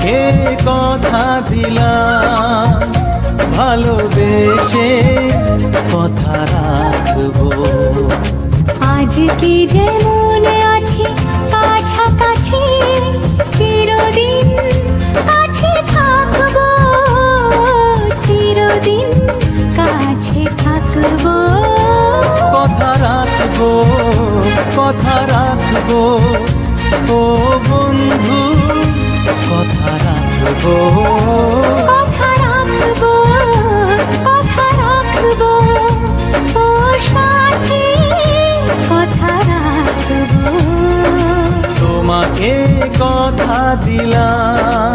তোমাকে কথা দিলাম, ভালোবেসে কথা রাখবো। আজকে যেমন আছি কাছাকাছি, চিরদিন কাছে থাকবো, চিরদিন কাছে থাকবো। কথা রাখবো, কথা রাখবো, ও বন্ধু কথা রাখবো। কথা রাখবো, কথা রাখবো, ও সাথী কথা রাখবো। তোমাকে কথা দিলাম।